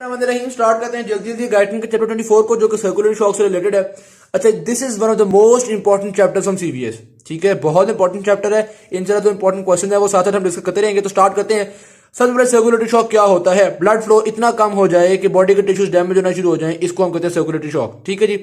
Start करते हैं जल्दी जल्दी गाइडेंस के चैप्टर 24 को, जो कि सर्कुलर शॉक से रिलेटेड है। अच्छा, this is one of the most important chapters from CBS. ठीक है, बहुत इंपॉर्टेंट चैप्टर है। इन सारा जो इंपॉर्टेंट क्वेश्चन है वो साथ साथ हम डिस्कस करते रहेंगे। तो स्टार्ट करते हैं। सबसे पहले सर्कुलेटरी शॉक क्या होता है? ब्लड फ्लो इतना कम हो जाए कि बॉडी के टिश्यूज डैमेज होना शुरू हो जाए, इसको हम कहते हैं सर्कुलेटरी शॉक। ठीक है जी।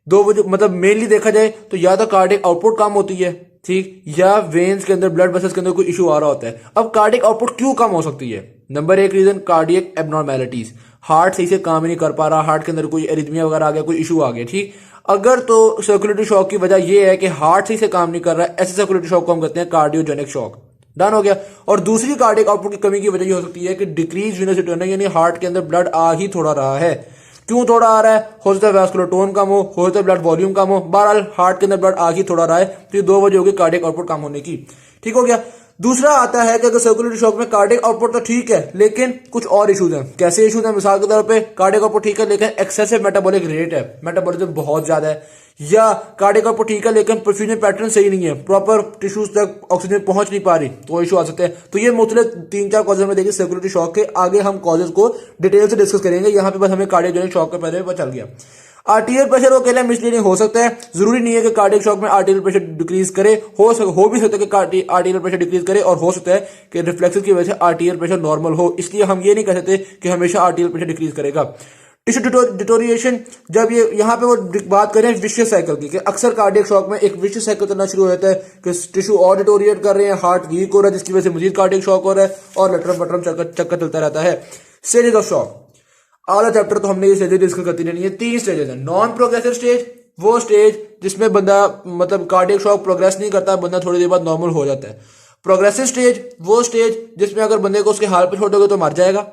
दो वजह, मतलब मेनली देखा जाए तो या तो कार्डियक आउटपुट कम होती है, ठीक, या वेन्स के अंदर ब्लड वेसल्स के अंदर कोई इशू आ रहा होता है। अब कार्डियक आउटपुट क्यों कम हो सकती है? नंबर एक रीजन कार्डियक एबनॉर्मेलिटीज, हार्ट सही से काम ही नहीं कर पा रहा, हार्ट के अंदर कोई एरिथमिया वगैरह आ गया, कोई इशू आ गया। ठीक, अगर तो सर्कुलेटरी शॉक की वजह यह है कि हार्ट सही से काम नहीं कर रहा है, ऐसे सर्कुलेटरी शॉक को हम कहते हैं कार्डियोजेनिक शॉक। डन हो गया। और दूसरी कार्डियक आउटपुट की कमी की वजह यह हो सकती है कि डिक्रीज वीनस रिटर्न, यानी हार्ट के अंदर ब्लड आ ही थोड़ा रहा है। क्यों थोड़ा आ रहा है? हो सकता है वैस्कुलर टोन कम हो सकता है ब्लड वॉल्यूम कम हो, बहरहाल हार्ट के अंदर ब्लड आ ही थोड़ा रहा है। तो ये दो वजह होगी कार्डियक आउटपुट कम होने की। ठीक हो गया। दूसरा आता है कि अगर सर्कुलेटरी शॉक में कार्डियक आउटपुट तो ठीक है, लेकिन कुछ और इश्यूज हैं। कैसे इश्यूज हैं? मिसाल के तौर पे कार्डियक आउटपुट ठीक है लेकिन एक्सेसिव मेटाबॉलिक रेट है, मेटाबॉलिज्म बहुत ज्यादा है, या कार्डियक आउटपुट ठीक है लेकिन परफ्यूजन पैटर्न सही नहीं है, प्रॉपर टिश्यूज तक ऑक्सीजन पहुंच नहीं पा रही, तो इशू आ सकते हैं। तो ये मुख्तलिफ 3-4 कॉजेज में देखिए सर्कुलेटरी शॉक के। आगे हम कॉजेज को डिटेल से डिस्कस करेंगे, यहाँ पे बस हमें कार्डियोजेनिक शॉक का पहले पता चल गया। आर्टीरियल प्रेशर को अकेला मिसलीडिंग हो सकता है, जरूरी नहीं है कि कार्डियक शॉक में आर्टीरियल प्रेशर डिक्रीज करे, हो भी सकता है कि आर्टीरियल प्रेशर डिक्रीज करे, और हो सकता है कि रिफ्लेक्सेस की वजह से आर्टीरियल प्रेशर नॉर्मल हो। इसलिए हम ये नहीं कह सकते कि हमेशा आर्टीरियल प्रेशर डिक्रीज करेगा। टिश्यू डिटोरिएशन, जब ये यहाँ पे वो बात करें विशियस साइकिल की, कि अक्सर कार्डियक शॉक में एक विशियस साइकिल चलना शुरू हो जाता है कि टिश्यू और डिटोरिएट कर रहे हैं, हार्ट वीक हो रहा है, जिसकी वजह से मजीद कार्डियक शॉक हो रहा है, और लटरम बटरम चक्कर चलता रहता है। स्टेजेस ऑफ शॉक, आला चैप्टर तो हमने ये स्टेजेस डिस्कस करती नहीं है। 3 स्टेजेस हैं। नॉन प्रोग्रेसिव स्टेज, वो स्टेज जिसमें बंदा मतलब कार्डियक शॉक प्रोग्रेस नहीं करता, बंदा थोड़ी देर बाद नॉर्मल हो जाता है। प्रोग्रेसिव स्टेज, वो स्टेज जिसमें अगर बंदे को उसके हाल पे छोड़ दोगे तो मर जाएगा,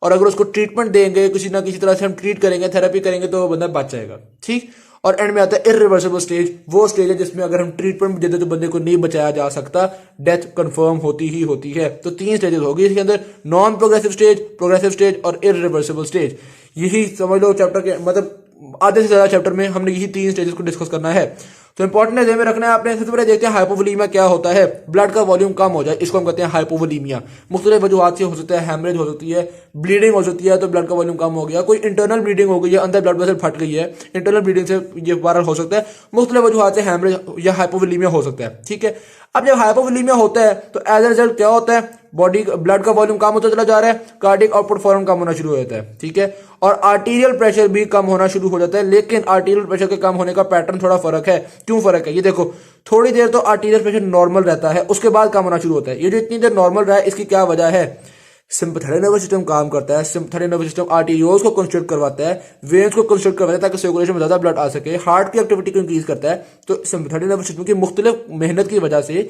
और अगर उसको ट्रीटमेंट देंगे, किसी ना किसी तरह से हम ट्रीट करेंगे, थेरेपी करेंगे, तो वो बंदा बच जाएगा। ठीक। और एंड में आता है इरिवर्सिबल स्टेज, वो स्टेज है जिसमें अगर हम ट्रीटमेंट दे दे तो बंदे को नहीं बचाया जा सकता, डेथ कंफर्म होती ही होती है। तो 3 स्टेजेस होगी इसके अंदर, non progressive stage, progressive stage और इरिवर्सिबल स्टेज। यही समझ लो चैप्टर के, मतलब आधे से ज्यादा चैप्टर में हमने यही 3 स्टेजेस को डिस्कस करना है। तो इंपॉर्टेंट है, ध्यान में रखना है आपने। सबसे पहले देखते हैं हाइपोवोलीमिया क्या होता है। ब्लड का वॉल्यूम कम हो जाए, इसको हम कहते हैं हाइपोवोलीमिया। मुख्तलिफ वजूहात से हो सकता है, हैमरेज हो सकती है, ब्लीडिंग हो सकती है, तो ब्लड का वॉल्यूम कम हो गया, कोई इंटरनल ब्लीडिंग हो गई है, अंदर ब्लड वेसल फट गई है, इंटरनल ब्लीडिंग से ये वायरल हो सकता है। मुख्तलिफ वजूहात से हैमरेज या हाइपोवोलीमिया हो सकता है। ठीक है। अब जब हाइपोवोलीमिया होता है तो एज ए रिजल्ट क्या होता है? बॉडी ब्लड का वॉल्यूम कम होता चला जा रहा है, कार्डियक आउटपुट फौरन कम होना शुरू हो जाता है। ठीक है। और आर्टीरियल प्रेशर भी कम होना शुरू हो जाता है, लेकिन आर्टीरियल प्रेशर के कम होने का पैटर्न थोड़ा फर्क है। क्यों फर्क है? ये देखो, थोड़ी देर तो आर्टीरियल प्रेशर नॉर्मल रहता है, उसके बाद कम होना शुरू होता है। ये जो इतनी देर नॉर्मल रहा है, इसकी क्या वजह है? सिंपैथेटिक नर्वस सिस्टम काम करता है। सिंपैथेटिक नर्वस सिस्टम आर्टेरियोल्स को कंस्ट्रक्ट करवाता है, वेन्स को कंस्ट्रक्ट करवाता है ताकि सर्कुलेशन में ज्यादा ब्लड आ सके, हार्ट की एक्टिविटी को इंक्रीज करता है। तो सिंपैथेटिक नर्वस सिस्टम की मुख्तलिफ मेहनत की वजह से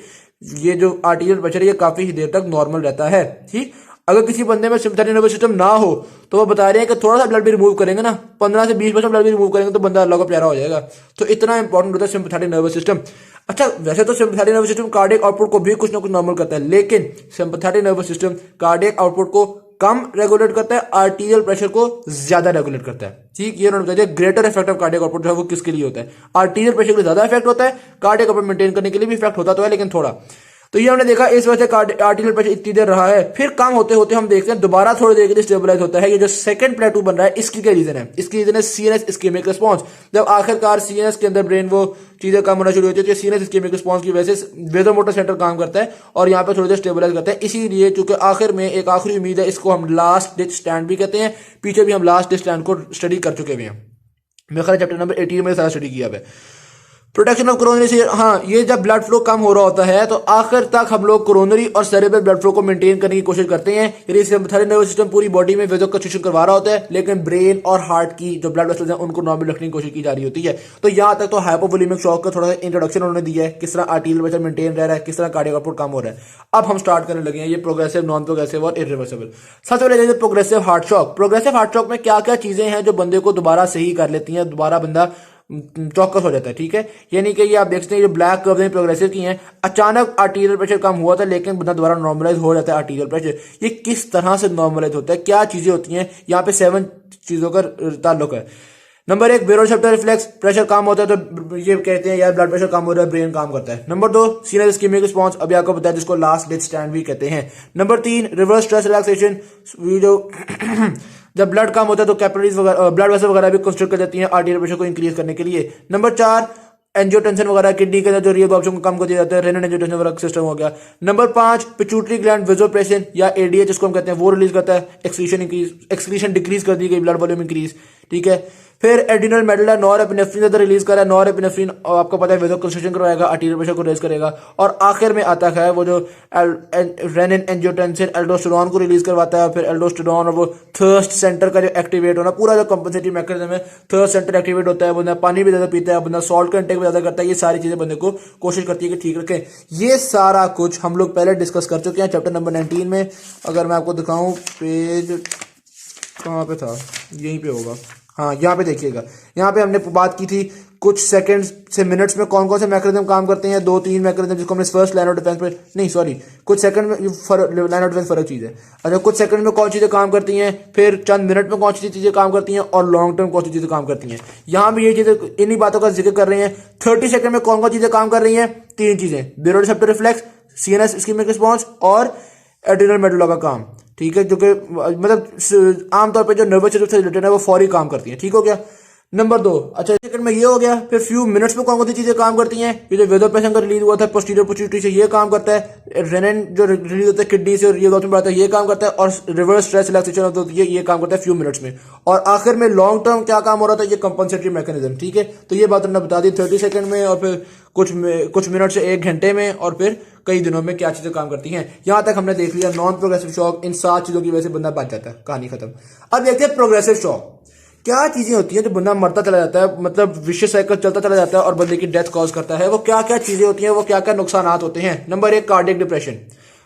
ये जो आर्टेरियल प्रेशर ये काफी देर तक नॉर्मल रहता है। ठीक। अगर किसी बंदे में सिंपैथेटिक नर्वस सिस्टम ना हो तो वो बता रहे हैं कि थोड़ा सा ब्लड भी रिमूव करेंगे ना, 15 से 20% ब्लड भी रिमूव करेंगे तो बंदा अल्लाह को प्यारा हो जाएगा। तो इतना इंपॉर्टेंट होता है सिंपैथेटिक नर्वस सिस्टम। अच्छा, वैसे तो sympathetic nervous system cardiac output को भी कुछ ना कुछ नॉर्मल करता है, लेकिन sympathetic nervous system cardiac output को कम रेगुलेट करता है, आर्टीरियल प्रेशर को ज्यादा रेगुलेट करता है। ठीक। ये उन्होंने बताया greater effect of cardiac output जो है वो किसके लिए होता है? आर्टीरियल प्रेशर के लिए ज्यादा इफेक्ट होता है, कार्डियक आउटपुट मेंटेन करने के लिए भी इफेक्ट होता तो है, लेकिन थोड़ा। तो ये हमने देखा, इस वजह से आर्टीरियल प्रेशर इतनी देर रहा है, फिर कम होते होते हम देखते हैं दोबारा थोड़ी देर के लिए स्टेबलाइज होता है। ये जो सेकंड प्लेटू बन रहा है, इसकी क्या रीजन है? इसकी रीजन है सीएनएस इस्केमिक रिस्पांस। जब आखिरकार सीएनएस के अंदर ब्रेन वो चीजें कम होना शुरू होती है, तो सीएनएस इस्केमिक रिस्पांस की वजह से वेजोमोटर सेंटर काम करता है और यहाँ पे थोड़ी देर स्टेबलाइज करता है। इसीलिए चूंकि आखिर में एक आखिरी उम्मीद है, इसको हम लास्ट डिच स्टैंड भी कहते हैं। पीछे भी हम लास्ट डिच स्टैंड को स्टडी कर चुके हुए हैं, मेरे ख्याल चैप्टर नंबर 18 में सारा स्टडी किया है। प्रोटेक्शन ऑफ कोरोनरी से, हाँ, ये जब ब्लड फ्लो कम हो रहा होता है तो आखिर तक हम लोग कोरोनरी और सेरेब्रल ब्लड फ्लो को मेंटेन करने की कोशिश करते हैं। यदि सिंपैथेटिक नर्वस सिस्टम पूरी बॉडी में वेजो कंस्ट्रक्शन करवा रहा होता है, लेकिन ब्रेन और हार्ट की जो ब्लड वेसल्स हैं उनको नॉर्मल रखने की कोशिश की जा रही होती है। तो यहाँ तक तो हाइपोवोलीमिक शॉक का थोड़ा सा इंट्रोडक्शन उन्होंने दिया है, किस तरह आर्टीरियल प्रेशर मेंटेन रह रहा है, किस तरह कार्डियक आउटपुट कम हो रहा है। अब हम स्टार्ट करने लगे हैं ये प्रोग्रेसिव, नॉन प्रोग्रेसिव और इरिवर्सिबल। सबसे पहले progressive heart shock. Progressive heart shock में क्या क्या चीजें हैं जो बंदे को दोबारा सही कर लेती हैं, दोबारा बंदा चौकस हो जाता है। ठीक है। यानी कि ये आप देखते हैं जो ब्लैक कर्व में प्रोग्रेसिव की हैं, अचानक आर्टीरियल प्रेशर कम हुआ था लेकिन बंदा दोबारा नॉर्मलाइज हो जाता है आर्टीरियल प्रेशर। ये किस तरह से नॉर्मलाइज होता है, क्या चीजें होती हैं? यहाँ पे 7 चीजों का ताल्लुक है। नंबर 1, बेरोसेप्टर रिफ्लेक्स, प्रेशर कम होता है तो ये कहते हैं यार ब्लड प्रेशर कम हो रहा है, ब्रेन काम करता है। नंबर 2, सीनियर इस्केमिक रिस्पांस, अभी आपको बताया, जिसको लास्ट डिच स्टैंड भी कहते हैं। नंबर 3, रिवर्स स्ट्रेस रिलैक्सेशन, जो जब ब्लड कम होता है तो कैपिलरीज वगैरह, ब्लड वेसल वगैरह भी कंस्ट्रक्ट कर जाती हैं आर्टेरियल प्रेशर को इंक्रीज करने के लिए। नंबर 4, एंजियोटेंशन वगैरह किडनी के अंदर जो रीअब्जॉर्प्शन को कम कर दिया जाता है, रेनल एंजियोटेंशन वगैरह सिस्टम हो गया। नंबर 5, पिट्यूटरी ग्लैंड वेसोप्रेसिन या एडीएच जिसको हम कहते हैं वो रिलीज करता है, एक्सक्रीशन डिक्रीज कर दी गई, ब्लड वॉल्यूम इंक्रीज, ठीक है। फिर एड्रिनल मेडुला नॉरएपिनेफ्रिन ज्यादा रिलीज कर रहा है, नॉरएपिनेफ्रिन आपको पता है वेसोकंस्ट्रिक्शन करवाएगा, आर्टेरियल प्रेशर को रेज करेगा। और आखिर में आता है वो जो रेनिन एंजियोटेंसिन एल्डोस्टेरोन को रिलीज करवाता है, फिर एल्डोस्टेरोन और वो थर्स्ट सेंटर का जो एक्टिवेट होना, पूरा जो कंपनसेटरी मैकेनिज्म है, थर्स्ट सेंटर एक्टिवेट होता है, बंदा पानी भी ज्यादा पीता है, बंदा सॉल्ट का इंटेक भी ज्यादा करता है, ये सारी चीजें बंदे को कोशिश करती है कि ठीक रखें। ये सारा कुछ हम लोग पहले डिस्कस कर चुके हैं चैप्टर नंबर 19 में। अगर मैं आपको दिखाऊं, पेज कहाँ पे था, यहीं पे होगा, हाँ यहाँ पे देखिएगा। यहाँ पे हमने बात की थी कुछ सेकंड्स से मिनट्स में कौन कौन से मैकेनिज्म काम करते हैं, 2-3 मैकेनिज्म जिसको हमने फर्स्ट लाइन ऑफ डिफेंस पे, नहीं सॉरी, कुछ सेकंड में लाइन ऑफ डिफेंस फर्क चीज़ है। अच्छा, कुछ सेकंड में कौन चीज़ें काम करती हैं, फिर चंद मिनट में कौन सी चीज़ें काम करती हैं, और लॉन्ग टर्म कौन सी चीज़ें काम करती हैं। यहाँ भी ये चीज़ें, इन्हीं बातों का जिक्र कर रहे हैं। 30 सेकंड में कौन कौन चीज़ें काम कर रही हैं, 3 चीज़ें, बेरोरेसेप्टर रिफ्लेक्स, सीएनएस इस्केमिक रिस्पॉन्स और एड्रिनल मेडुला का काम, ठीक है, जो कि मतलब आमतौर पे जो नर्वस सिस्टम से रिलेटेड है वो फौरी काम करती है, ठीक हो गया। नंबर 2, अच्छा सेकंड में ये हो गया। फिर फ्यू मिनट्स में कौन कौन सी चीजें काम करती हैं, ये जो वेसोप्रेसिन का रिलीज हुआ था पोस्टीरियर पिट्यूटरी से, ये काम करता है। रेनिन जो रिलीज होता है किडनी से और रीअब्जॉर्प्शन बढ़ाता है, ये काम करता है। और रिवर्स स्ट्रेस रिलैक्सेशन होता है, ये काम करता है फ्यू मिनट्स में। और आखिर में लॉन्ग टर्म क्या काम हो रहा था, ये कंपनसेटरी मैकेनिज्म, ठीक है। तो ये बात हमने बता दी 30 सेकंड में, और फिर कुछ मिनट से 1 घंटे में, और फिर कई दिनों में क्या चीजें काम करती हैं। यहां तक हमने देख लिया नॉन प्रोग्रेसिव शॉक, इन 7 चीजों की वजह से बंदा बच जाता है, कहानी खत्म। अब देखते हैं प्रोग्रेसिव शॉक क्या चीजें होती हैं जो बंदा मरता चला जाता है, मतलब विशेष साइकिल चलता चला जाता है और बंदे की डेथ कॉज करता है। वो क्या क्या चीजें होती हैं, वो क्या क्या नुकसान होते हैं। Number 1, cardiac depression,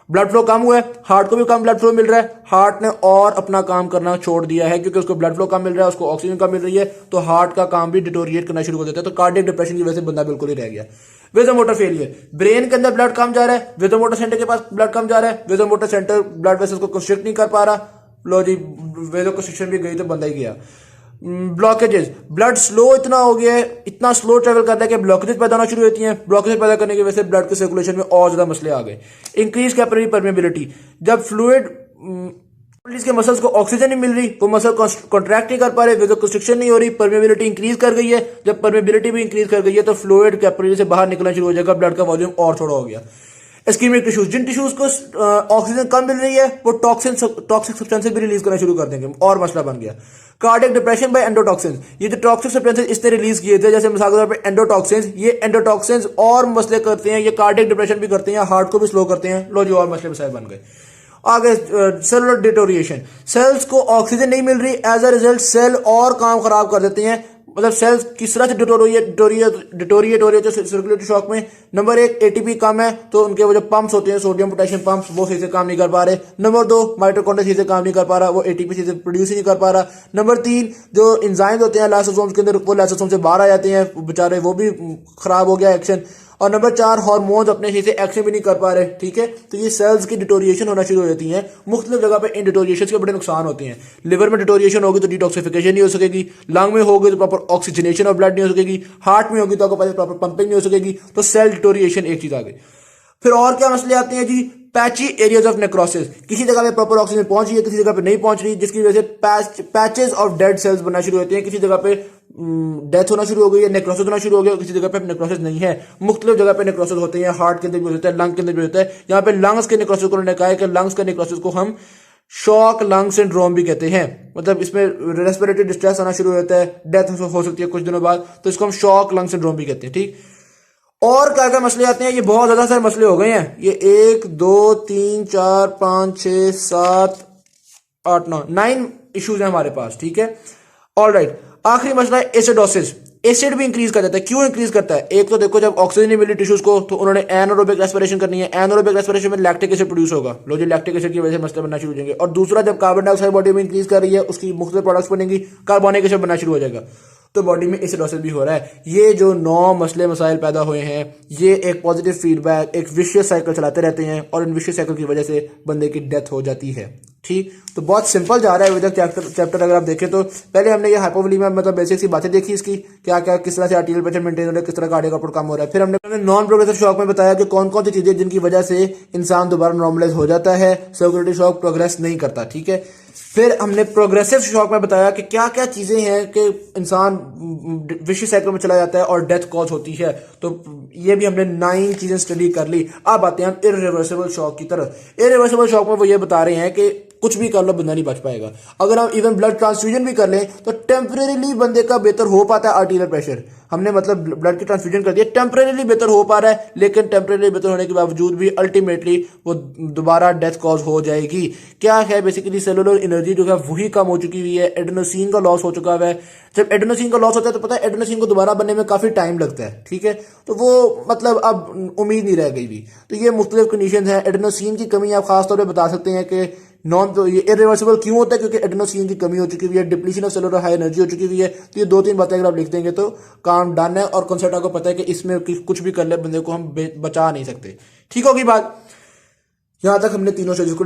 blood flow कम हुआ है, हार्ट को भी कम ब्लड फ्लो मिल रहा है, हार्ट ने और अपना काम करना छोड़ दिया है क्योंकि उसको ब्लड फ्लो कम मिल रहा है, उसको ऑक्सीजन कम मिल रही है, तो हार्ट का काम भी डिटोरिएट करना शुरू कर देता है। तो कार्डियक डिप्रेशन की वजह से बंदा बिल्कुल ही रह गया। वेजोमोटर फेलियर, ब्रेन के अंदर ब्लड कम जा रहा है, वेजोमोटर सेंटर के पास ब्लड कम जा रहा है, वेजोमोटर सेंटर ब्लड वेसल्स को कंस्ट्रिक्ट नहीं कर पा रहा, लो जी वेजो कंस्ट्रिक्शन भी गई तो बंदा ही गया। ब्लॉकेजेस, ब्लड स्लो इतना हो गया है, इतना स्लो ट्रेवल करता है कि ब्लॉकेजेस पैदा होना शुरू होती हैं। ब्लॉकेजेस पैदा करने की वजह से ब्लड के सर्कुलेशन में और ज्यादा मसले आ गए। इंक्रीज कैपिलरी परमेबिलिटी, जब फ्लूइड के मसल्स को ऑक्सीजन नहीं मिल रही, वो मसल कॉन्ट्रैक्ट नहीं कर पा रहे, वेजो कंस्ट्रिक्शन नहीं हो रही, परमेबिलिटी इंक्रीज कर गई है। जब परमेबिलिटी भी इंक्रीज कर गई है तो फ्लूइड कैपिलरी से बाहर निकलना शुरू हो जाएगा, ब्लड का वॉल्यूम और थोड़ा हो गया। इस्कीमिक टिश्यूज, जिन टिश्यूज को ऑक्सीजन कम मिल रही है वो टॉक्सिक सब्सटेंसेस भी रिलीज करना शुरू कर देंगे, और मसला बन गया। कार्डियक डिप्रेशन बाय एंडोटॉक्सिन, ये जो टॉक्सिक सब्सटेंसेस इसने रिलीज किए थे, जैसे मिसाल के तौर पे एंडोटॉक्सिन, ये एंडोटॉक्सिन और मसले करते हैं, ये कार्डियक डिप्रेशन भी करते हैं, हार्ट को भी स्लो करते हैं। लो जी, और मसले मसाइल बन गए। आगे सेलुलर डिटोरिएशन, सेल्स को ऑक्सीजन नहीं मिल रही, एज अ रिजल्ट सेल और काम खराब कर देते हैं। मतलब सेल्स किस तरह से डिटोरिएट हो रही है सर्कुलेटरी शॉक में। नंबर 1, एटीपी कम है तो उनके वो जो पंप्स होते हैं सोडियम पोटेशियम पंप्स, वो सही से काम नहीं कर पा रहे। नंबर 2, माइटोकॉन्ड्रिया सही से काम नहीं कर पा रहा, वो एटीपी सही से प्रोड्यूस ही नहीं कर पा रहा। नंबर 3, जो एंजाइम्स होते हैं लाइसोसोम्स के अंदर, वो लाइसोसोम से बाहर आ जाते हैं बेचारे, वो भी खराब हो गया एक्शन। और नंबर 4, हार्मोन्स अपने सही से एक्शन भी नहीं कर पा रहे, ठीक है। तो ये सेल्स की डिटोरिएशन होना शुरू हो जाती है। मुख्तलिफ जगह पे इन डिटोरिएशन के बड़े नुकसान होते हैं। लिवर में डिटोरिएशन होगी तो डिटॉक्सिफिकेशन नहीं हो सकेगी, लंग में होगी तो प्रॉपर ऑक्सीजनेशन ऑफ ब्लड नहीं हो सकेगी, हार्ट में होगी तो आपको पता है प्रॉपर पंपिंग नहीं हो सकेगी। तो सेल डिटोरिएशन एक चीज आ गई। फिर और क्या मसले आते हैं जी, पैची एरियाज ऑफ नेक्रोसिस, किसी जगह पे प्रॉपर ऑक्सीजन पहुंच रही है, किसी जगह पे नहीं पहुंच रही, जिसकी वजह से पैचेस ऑफ डेड सेल्स बनना शुरू होते हैं। किसी जगह पे डेथ होना शुरू हो गई है, नेक्रोसिस होना शुरू हो गया, किसी जगह पे नेक्रोसिस नहीं है। मुख्तलिफ जगह पे नेक्रोसिस होते हैं, हार्ट के अंदर भी होता है, लंग के अंदर भी होता है। यहाँ पे लंग्स के नेक्रोसिस को उन्होंने कहा है कि लंग्स के नेक्रोसिस को हम शॉक लंग सिंड्रोम भी कहते हैं। मतलब इसमें रेस्पिरेटरी डिस्ट्रेस आना शुरू होता है, डेथ हो सकती है कुछ दिनों बाद, तो इसको हम शॉक लंग सिंड्रोम भी कहते हैं, ठीक। और क्या क्या मसले आते हैं, ये बहुत ज्यादा सारे मसले हो गए हैं। ये 1 2 3 4 5 6 7 8 9 इश्यूज हैं हमारे पास, ठीक है। ऑलराइट, आखिरी मसला है एसिडोसिस। एसिड भी इंक्रीज कर जाता है। क्यों इंक्रीज करता है? एक तो देखो, जब ऑक्सीजन नहीं मिली टिश्यूज को तो उन्होंने एनारोबिक रेस्पिरेशन करनी है। एनारोबिक रेस्पिरेशन में लैक्टिक एसिड प्रोड्यूस होगा, लो जी लैक्टिक एसिड की वजह से मसले बनना शुरू हो जाएंगे। और दूसरा, जब कार्बन डाइऑक्साइड बॉडी में इंक्रीज कर रही है, उसकी मुख्तलिफ प्रोडक्ट्स बनेंगी, कार्बोनिक एसिड बनना शुरू हो जाएगा, तो बॉडी में एसिडोसिस भी हो रहा है। ये जो 9 मसले मसाइल पैदा हुए हैं, ये एक पॉजिटिव फीडबैक, एक विशियस साइकिल चलाते रहते हैं और इन विशियस साइकिल की वजह से बंदे की डेथ हो जाती है, ठीक। तो बहुत सिंपल जा रहा है अभी तक चैप्टर अगर आप देखें तो। पहले हमने ये हाइपोवोलीमिया मतलब बेसिक सी बातें देखी, इसकी क्या क्या किस तरह से आर्टेरियल प्रेशर मेंटेन हो रहा है, किस तरह कार्डियक आउटपुट कम हो रहा है। फिर हमने नॉन प्रोग्रेसिव शॉक में बताया कि कौन कौन सी चीजें जिनकी वजह से इंसान दोबारा नॉर्मलाइज हो जाता है, सर्कुलेटरी शॉक प्रोग्रेस नहीं करता, ठीक है। फिर हमने प्रोग्रेसिव शॉक में बताया कि क्या क्या चीज़ें हैं कि इंसान विशियस साइकिल में चला जाता है और डेथ कॉज होती है। तो ये भी हमने 9 चीज़ें स्टडी कर ली। अब आते हैं हम इरिवर्सिबल शॉक की तरफ। इरिवर्सिबल शॉक में वो ये बता रहे हैं कि कुछ भी कर लो बंदा नहीं बच पाएगा। अगर हम इवन ब्लड ट्रांसफ्यूजन भी कर लें तो टेम्परेरीली बंदे का बेहतर हो पाता है आर्टीरियल प्रेशर। हमने मतलब ब्लड की ट्रांसफ्यूजन कर दिया, टेम्परेरीली बेहतर हो पा रहा है, लेकिन टेम्परेरीली बेहतर होने के बावजूद भी अल्टीमेटली वो दोबारा डेथ कॉज हो जाएगी। क्या है बेसिकली सेलुलर एनर्जी जो है वही कम हो चुकी हुई है, एडेनोसिन का लॉस हो चुका है। जब एडेनोसिन का लॉस होता है तो पता है एडेनोसिन को दोबारा बनने में काफी टाइम लगता है, ठीक है। तो वो मतलब अब उम्मीद नहीं रह गई भी। तो ये मुख्तलिफ कंडीशन है। एडेनोसिन की कमी आप खासतौर पर बता सकते हैं कि नॉन तो ये इरिवर्सिबल क्यों होता है, क्योंकि एडेनोसिन की कमी हो चुकी हुई है, depletion of cellular high energy हो चुकी हुई है। तो ये 2-3 बातें अगर आप लिख देंगे तो काम डन है। और कॉन्सेप्ट आपको पता है कि इसमें कुछ भी कर ले बंदे को हम बचा नहीं सकते। ठीक होगी बात। यहां तक हमने तीनों स्टेजेस को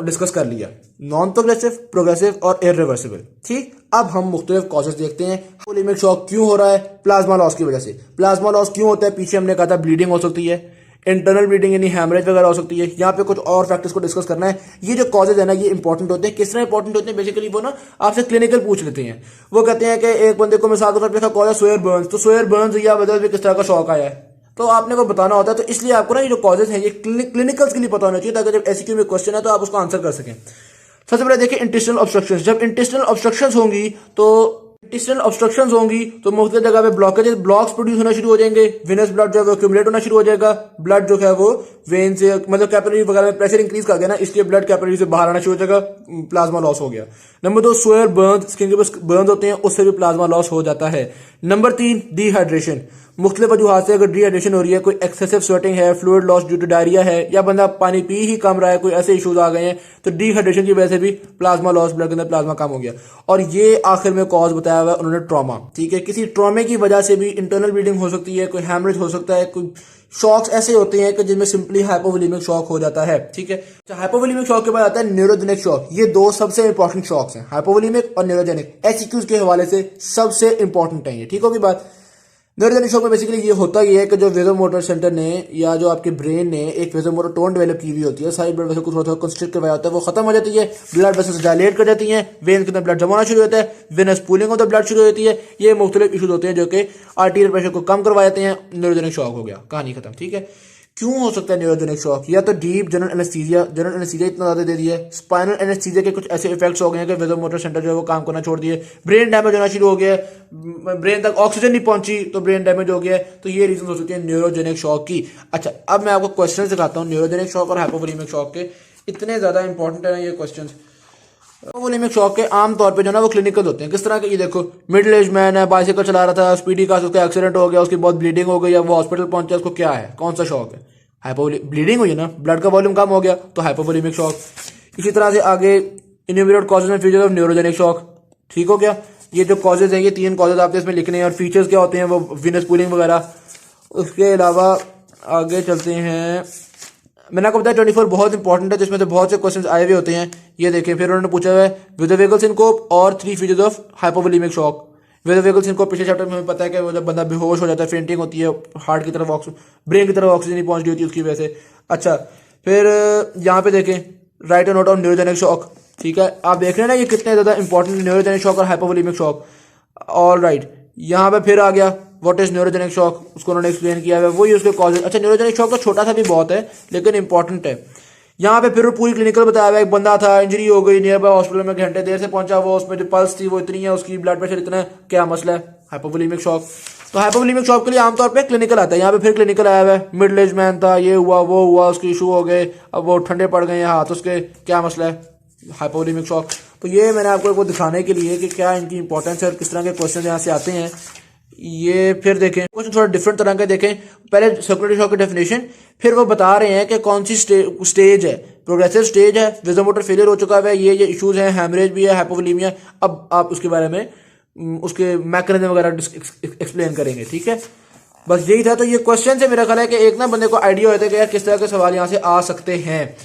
डिस्कस कर लिया, नॉन प्रोग्रेसिव, प्रोग्रेसिव और इरिवर्सिबल। ठीक, अब हम मुख्तलिफ कॉजेस देखते हैं। हाइपोवोलेमिक शॉक क्यों हो रहा है? प्लाज्मा लॉस की वजह से। प्लाज्मा लॉस क्यों होता है? पीछे हमने कहा था ब्लीडिंग हो सकती है, इंटरनल ब्लीडिंग यानी हैमरेज वगैरह हो सकती है। यहाँ पे कुछ और फैक्टर्स को डिस्कस करना है। ये जो कॉजेज है ना ये इंपॉर्टेंट होते हैं। किस तरह इंपॉर्टेंट होते हैं? बेसिकली वो ना आपसे क्लिनिकल पूछ लेते हैं। वो कहते हैं कि एक बंदे को मिसाल के तौर पर कॉज है सोयर बर्न्स, तो सोयर बर्न्स या वजह से किस तरह का शॉक आया है तो आपने को बताना होता है। तो इसलिए आपको ना ये जो कॉजेज हैं ये क्लिनिकल्स के लिए पता होना चाहिए, ताकि जब एसक्यू में क्वेश्चन है तो आप उसको आंसर कर सकें। सबसे पहले देखिए इंटेस्टिनल ऑब्स्ट्रक्शंस। जब इंटेस्टिनल ऑब्स्ट्रक्शंस होंगी तो मुख्तलिफ जगह पे ब्लॉक्स प्रोड्यूस होना शुरू हो जाएंगे। विनस ब्लड जो है वो एक्यूमुलेट होना शुरू हो जाएगा। ब्लड जो है वो वेन से मतलब कैपिलरी वगैरह में प्रेशर इंक्रीज कर गया ना, इसलिए ब्लड कैपिलरी से बाहर आना शुरू हो जाएगा, प्लाज्मा लॉस हो गया। नंबर 2 सोयर बर्न्स, स्किन के पास बर्न्स होते हैं, उससे भी प्लाज्मा लॉस हो जाता है। Number 3 dehydration. मुख्तलिफ वजूहात से अगर डिहाइड्रेशन हो रही है, कोई एक्सेसिव स्वेटिंग है, fluid loss due to diarrhoea है, या बंदा पानी पी ही कम रहा है, कोई ऐसे इश्यूज आ गए हैं, तो डिहाइड्रेशन की वजह से भी प्लाज्मा लॉस, ब्लड के अंदर प्लाज्मा कम हो गया। और ये आखिर में कॉज बताया हुआ है उन्होंने ट्रॉमा। ठीक है, किसी ट्रॉमे की वजह से भी इंटरनल ब्लीडिंग हो सकती है, कोई हैमरेज हो सकता है, कोई शॉक्स ऐसे होते हैं कि जिनमें सिंपली हाइपोवोलेमिक शॉक हो जाता है। ठीक है, हाइपोवोलेमिक शॉक के बाद आता है न्यूरोजेनिक शॉक। ये दो सबसे इंपॉर्टेंट शॉक्स हैं, हाइपोवोलेमिक और न्यूरोजेनिक। एचक्यूज के हवाले से सबसे इंपॉर्टेंट है ये। ठीक होगी बात। न्यूरोजेनिक शॉक में बेसिकली ये होता ही है कि जो वेजोमोटर सेंटर ने या जो आपके ब्रेन ने एक वेजोमोटर टोन डेवलप की हुई होती है, साइड ब्लड वेसल को थोड़ा कंस्ट्रिक्ट करवाया होता है, वो खत्म हो जाती है, ब्लड वेसल्स डायलेट कर जाती हैं, वेन के अंदर ब्लड जमा होना शुरू होता है, वेनस पूलिंग होता है, ब्लड शुरू होती है। ये मुख्तलिफ इशूज होते हैं जो कि आर्टीरियल प्रेशर को कम करवा देते हैं। न्यूरोजेनिक शॉक हो गया, कहानी खत्म। ठीक है, क्यों हो सकता है न्यूरोजेनिक शॉक? या तो डीप जनरल एनेस्थीसिया इतना ज्यादा दे दिया है, स्पाइनल एनेस्थीसिया के कुछ ऐसे इफेक्ट्स हो गए हैं कि वेजोमोटर सेंटर जो है वो काम करना छोड़ दिए, ब्रेन डैमेज होना शुरू हो गया, ब्रेन तक ऑक्सीजन नहीं पहुंची तो ब्रेन डैमेज हो गया। तो ये रीजन हो सकते हैं न्यूरोजेनिक शॉक की। अच्छा, अब मैं आपको क्वेश्चन दिखाता हूँ न्यूरोजेनिक शॉक और हाइपोवोलेमिक शॉक के। इतने ज्यादा इंपॉर्टेंट है ये क्वेश्चन। हाइपोवोलेमिक शॉक के आम तौर पे जो ना वो क्लिनिकल होते हैं। किस तरह के? ये देखो, मिडिल एज मैन है, बाइसाइकिल चला रहा था, स्पीडी कार से उसका एक्सीडेंट हो गया, उसकी बहुत ब्लीडिंग हो गई, अब वो हॉस्पिटल पहुंचा, उसको क्या है, कौन सा शॉक है? ब्लीडिंग हुई है ना, ब्लड का वॉल्यूम कम हो गया तो हाइपोवोलेमिक शॉक। इसी तरह से आगे enumerate causes and features of neurogenic shock. ठीक हो गया। ये जो कॉजेज हैं ये 3 कॉजेज आपने इसमें लिखने हैं, और फीचर्स क्या होते हैं वो विनस पूलिंग वगैरह। उसके अलावा आगे चलते हैं। मैंने आपको बताया 24 बहुत इंपॉर्टेंट है, जिसमें से बहुत से क्वेश्चंस आए हुए होते हैं। ये देखें, फिर उन्होंने पूछा हुआ है विद वेगल सिनकोप और 3 features of hypovolaemic shock. With vagal syncope पिछले चैप्टर में हमें पता है कि वो जब बंदा बेहोश हो जाता है, फेंटिंग होती है, हार्ट की तरफ ब्रेन की तरफ ऑक्सीजन नहीं पहुंच रही होती उसकी वजह से। अच्छा, फिर यहाँ पे देखें right note on neurogenic shock. ठीक है, आप देख रहे हैं ना ये कितने ज्यादा इंपॉर्टेंट न्यूरोजेनिक शॉक और हाइपोवोलेमिक शॉक। ऑल राइट, यहाँ पे फिर आ गया व्हाट इज न्यूरोजेनिक शॉक, उसको उन्होंने एक्सप्लेन किया है, वही उसके कॉजेज। अच्छा, न्यूरोजेनिक शॉक तो छोटा सा भी बहुत है लेकिन इंपॉर्टेंट है। यहाँ पे फिर पूरी क्लिनिकल बताया हुआ है। एक बंदा था, इंजरी हो गई, नियर बाय हॉस्पिटल में घंटे देर से पहुंचा, वो उसमें जो पल्स थी वो इतनी है, उसकी ब्लड प्रेशर इतना है, क्या मसला है? Hypovolaemic shock. तो हाइपोवोलेमिक शॉक के लिए आमतौर पे क्लिनिकल आता है। यहाँ पे फिर क्लिनिकल आया हुआ है, मिडिल एज मैन था, ये हुआ वो हुआ, उसके इशू हो गए, अब वो ठंडे पड़ गए हाथ उसके, क्या मसला है? Hypovolaemic shock. तो ये मैंने आपको दिखाने के लिए कि क्या इनकी इंपॉर्टेंस है और किस तरह के क्वेश्चन यहाँ से आते हैं। ये फिर देखें क्वेश्चन थोड़ा डिफरेंट तरह के देखें। पहले सर्कुलेटरी शॉक की डेफिनेशन, फिर वो बता रहे हैं कि कौन सी स्टेज है, प्रोग्रेसिव स्टेज है, वेजोमोटर फेलियर हो चुका है, ये इश्यूज हैं, हैमरेज भी है, हाइपोवोलेमिया। अब आप उसके बारे में उसके मैकेनिज्म वगैरह एक्सप्लेन करेंगे। ठीक है, बस यही था। तो ये क्वेश्चन से मेरा ख्याल है कि एक ना बंदे को आइडिया होता है कि यार किस तरह के सवाल यहाँ से आ सकते हैं।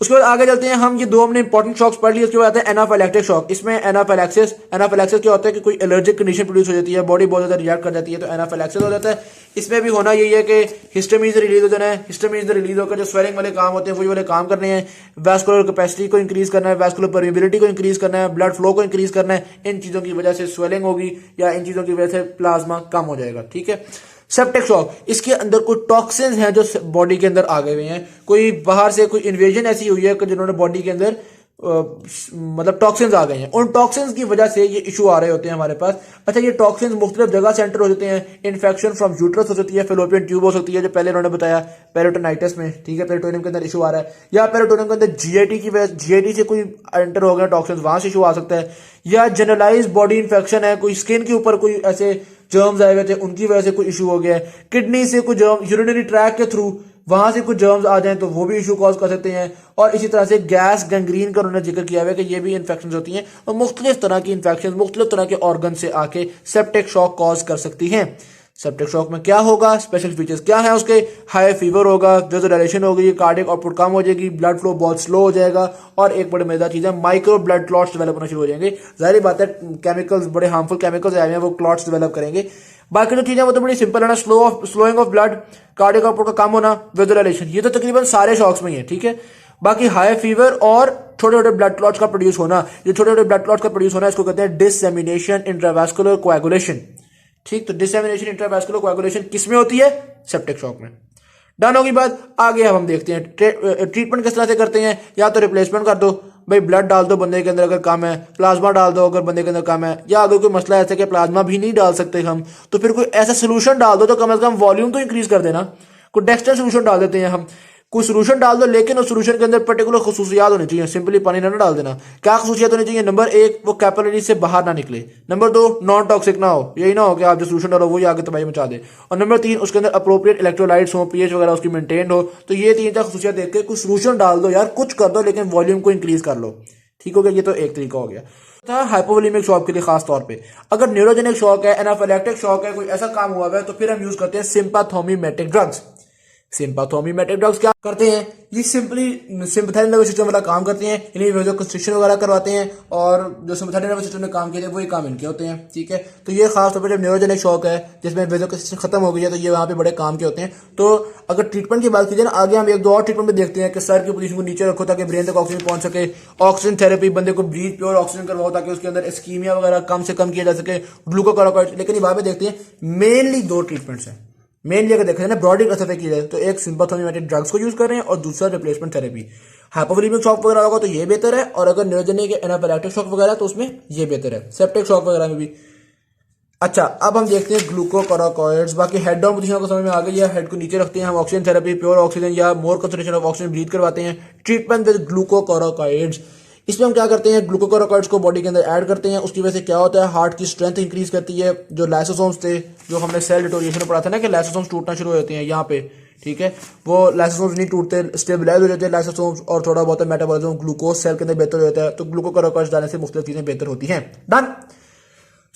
उसके बाद आगे चलते हैं हम, ये दो हमने इंपॉर्टेंट शॉक्स पढ़ लिए। उसके बाद आते हैं एनाफाइलैक्टिक शॉक। इसमें एनाफाइलैक्सिस क्या होता है कि कोई एलर्जिक कंडीशन प्रोड्यूस हो जाती है, बॉडी बहुत ज्यादा रिएक्ट कर जाती है, तो एनाफाइलैक्सिस हो जाता है। इसमें भी होना यही है कि हिस्टामिन रिलीज हो जाना है। हिस्टामिन रिलीज होकर जो स्वेलिंग वाले काम होते हैं वही वाले काम करने हैं। वैस्कुलर कैपेसिटी को इंक्रीज करना है, वैस्कुलर परमिबिलिटी को इंक्रीज करना है, ब्लड फ्लो को इंक्रीज करना है। इन चीजों की वजह से स्वेलिंग होगी या इन चीजों की वजह से प्लाज्मा कम हो जाएगा। ठीक है। सेप्टिक शॉक, इसके अंदर कोई टॉक्सिन्स हैं जो बॉडी के अंदर आ गए हुए हैं, कोई बाहर से कोई इन्वेजन ऐसी हुई है कि जिन्होंने बॉडी के अंदर मतलब टॉक्सिन्स आ गए हैं, उन टॉक्सिन्स की वजह से ये इशू आ रहे होते हैं हमारे पास। अच्छा, ये टॉक्सिन्स मुख्तलिफ जगह से एंटर हो जाते हैं। इन्फेक्शन फ्रॉम यूट्रस हो सकती है, फेलोपियन ट्यूब हो सकती है जो पहले उन्होंने बताया, पेरिटोनाइटिस में। ठीक है, पेरिटोनियम के अंदर इशू आ रहा है, या पेरिटोनियम के अंदर जीआईटी से कोई एंटर हो गया टॉक्सिन्स, वहां से इशू आ सकता है। या जनरलाइज बॉडी इन्फेक्शन है, कोई स्किन के ऊपर कोई ऐसे जर्म्स आए हुए थे, उनकी वजह से कोई इशू हो गया है। किडनी से कोई जर्म, यूरिनरी ट्रैक के थ्रू वहां से कुछ जर्म्स आ जाएं तो वो भी इशू कॉज कर सकते हैं। और इसी तरह से गैस, गैंग्रीन का उन्होंने जिक्र किया हुआ है कि ये भी इन्फेक्शन होती हैं, और मुख्तलिफ तरह की इन्फेक्शन मुख्तलिफ तरह के ऑर्गन से आके सेप्टिक शॉक कॉज कर सकती हैं। सेप्टिक शॉक में क्या होगा, स्पेशल फीचर्स क्या है उसके, हाई फीवर होगा, वेज़ोडाइलेशन होगी, कार्डियक आउटपुट कम हो जाएगी, ब्लड फ्लो बहुत स्लो हो जाएगा, और एक बड़ी मजेदार चीज है, माइक्रो ब्लड क्लॉट्स डेवलप होना शुरू हो जाएंगे। जाहिर बात है, केमिकल्स, बड़े हार्मफुल केमिकल्स आए हैं, वो क्लॉट्स डेवलप करेंगे। बाकी जो चीजें वो तो बड़ी सिंपल है ना, slowing of blood, cardiac output का कम होना, वेज़ोडाइलेशन, ये तो तकरीबन सारे शॉक्स में ही है। ठीक है। बाकी हाई फीवर और छोटे छोटे ब्लड क्लॉट्स का प्रोड्यूस होना, ये छोटे छोटे ब्लड क्लॉट्स का प्रोड्यूस होना, इसको कहते हैं डिससेमिनेशन इंट्रावैस्कुलर कोएगुलेशन। ठीक, तो डिससेमिनेशन इंट्रावैस्कुलर कोएगुलेशन किसमें होती है, सेप्टिक शॉक में। डन होगी बात, आगे हम देखते हैं ट्रीटमेंट किस तरह से करते हैं। या तो रिप्लेसमेंट कर दो, भाई ब्लड डाल दो बंदे के अंदर अगर कम है, प्लाज्मा डाल दो अगर बंदे के अंदर कम है, या अगर कोई मसला ऐसा कि प्लाज्मा भी नहीं डाल सकते हम, तो फिर कोई ऐसा सोल्यूशन डाल दो, तो कम से कम वॉल्यूम तो इंक्रीज कर देना। कोई डेक्स्टर सोल्यूशन डाल देते हैं हम, कोई सोल्यूशन डाल दो, लेकिन उस सोल्यूशन के अंदर पर्टिकुलर खसूसियात होनी चाहिए, सिंपली पानी ना डाल देना। क्या खसूसियात होनी चाहिए, नंबर एक, वो कैपिलरी से बाहर ना निकले, नंबर दो, नॉन टॉक्सिक ना हो, यही ना हो कि आप जो सोल्यूशन डालो वही आगे तबाही मचा दे, और नंबर तीन, उसके अंदर अप्रोप्रिएट इलेक्ट्रोलाइट्स हो, पीएच वगैरह उसकी मेंटेन हो। तो ये तीन चार खसूसियात देख के कुछ सोल्यूशन डाल दो यार, कुछ कर दो, लेकिन वॉल्यूम को इंक्रीज कर लो। ठीक हो गया, ये तो एक तरीका हो गया था हाइपोवोलेमिक शॉक के लिए। खास तौर पे अगर न्यूरोजेनिक शॉक है, एनाफिलैक्टिक शॉक है, कोई ऐसा काम हुआ है, तो फिर हम यूज करते हैं सिंपैथोमिमेटिक ड्रग्स। सिंपैथोमिमेटिक ड्रग्स क्या करते हैं, ये सिंपली सिंपैथेटिक नर्वस सिस्टम वाला काम करते हैं, इन्हें वेजो कंस्ट्रिक्शन वगैरह करवाते हैं, और जो सिंपैथेटिक नर्वस सिस्टम में काम किए थे वही काम इनके होते हैं। ठीक है, तो ये खास तौर पर जब न्यूरोजेनिक शॉक है जिसमें वेजो कंस्ट्रिक्शन खत्म हो गई है, तो ये वहां पे बड़े काम के होते हैं। तो अगर ट्रीटमेंट की बात की जाए ना, आगे हम एक दो और ट्रीटमेंट में देखते हैं कि सर की पोजीशन को नीचे रखो ताकि ब्रेन तक ऑक्सीजन पहुंच सके, ऑक्सीजन थेरेपी, बंदे को ब्रीथ प्योर ऑक्सीजन करवाओ ताकि उसके अंदर इस्कीमिया वगैरह कम से कम किया जा सके, ग्लूकोकार्टिकॉइड। लेकिन ये में देखते हैं मेनली दो ट्रीटमेंट्स हैं। मेनली अगर देखा जाए ना, ब्रॉडली क्लासिफाई की जाए तो एक सिंपैथोमिमेटिक ड्रग्स को यूज कर रहे हैं और दूसरा रिप्लेसमेंट थेरेपी। हाइपोवोलेमिक शॉक वगैरह होगा तो ये बेहतर है, और अगर न्यूरोजेनिक एनाफिलैक्टिक शॉक वगैरह तो उसमें ये बेहतर है, सेप्टिक शॉक वगैरह में भी। अच्छा, अब हम देखते हैं ग्लूकोकोराकॉइड्स। बाकी हेड डाउन पोजीशन को समझ में आ गई है, हेड को नीचे रखते हैं हम, ऑक्सीजन थेरेपी, प्योर ऑक्सीजन या मोर कंसंट्रेशन ऑफ ऑक्सीजन ब्रीथ करवाते हैं। ट्रीटमेंट विद ग्लूकोकोराकॉइड्स, इसमें हम क्या करते हैं, ग्लूकोकोराकॉइड्स को बॉडी के अंदर ऐड करते हैं। उसकी वजह से क्या होता है, हार्ट की स्ट्रेंथ इंक्रीज करती है। जो लाइसोसोम्स थे, जो हमने सेल डिटोरिएशन में पढ़ा था ना कि लाइसोसोम्स टूटना शुरू हो जाते हैं यहाँ पे, ठीक है, वो लाइसोसोम्स नहीं टूटते, स्टेबलाइज हो जाते हैं लाइसोसोम्स, और थोड़ा बहुत मेटाबॉलिज्म ग्लूकोज सेल के अंदर बेहतर हो जाता है। तो ग्लूकोकोराकॉइड्स डालने से मुख्तलिफ चीजें बेहतर होती हैं। डन।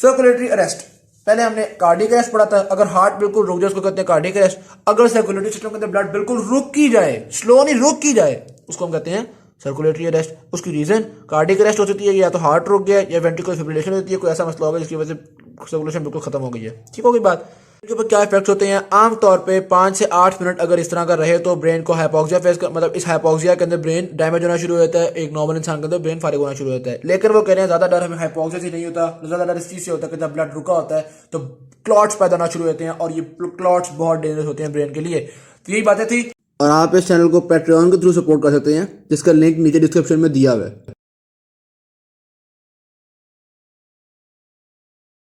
सर्कुलेटरी अरेस्ट, पहले हमने कार्डियक अरेस्ट पढ़ा था। अगर हार्ट बिल्कुल रुक जाए उसको कहते हैं कार्डियक अरेस्ट। अगर सर्कुलेटरी सिस्टम के अंदर ब्लड बिल्कुल रुक की जाए, स्लो नहीं, रुक की जाए, उसको हम कहते हैं सर्कुलेटरी अरेस्ट। उसकी रीजन कार्डियक अरेस्ट हो सकती है, या तो हार्ट रुक गया, या वेंट्रिकुलर फिब्रिलेशन होती है, कोई ऐसा मसला होगा जिसकी वजह से सर्कुलेशन बिल्कुल खत्म हो गई है। ठीक होगी बात। इनके ऊपर क्या इफेक्ट होते हैं, आमतौर पे 5 से 8 मिनट अगर इस तरह का रहे तो ब्रेन को हाइपोक्सिया फेस कर, मतलब इस हाइपोक्सिया के अंदर ब्रेन डैमेज होना शुरू हो जाता है। एक नॉर्मल इंसान के अंदर ब्रेन फारिग होना शुरू हो जाता है। लेकिन वो कह रहे हैं ज्यादा डर हमें हाइपोक्सिया से नहीं होता, ज्यादा डर इस चीज से होता है कि जब ब्लड रुका होता है तो क्लॉट्स पैदा होना शुरू होते हैं, और ये क्लॉट्स बहुत डेंजरस होते हैं ब्रेन के लिए। तो यही बातें थी, और आप इस चैनल को पैट्रियन के थ्रू सपोर्ट कर सकते हैं, जिसका लिंक नीचे डिस्क्रिप्शन में दिया हुआ है।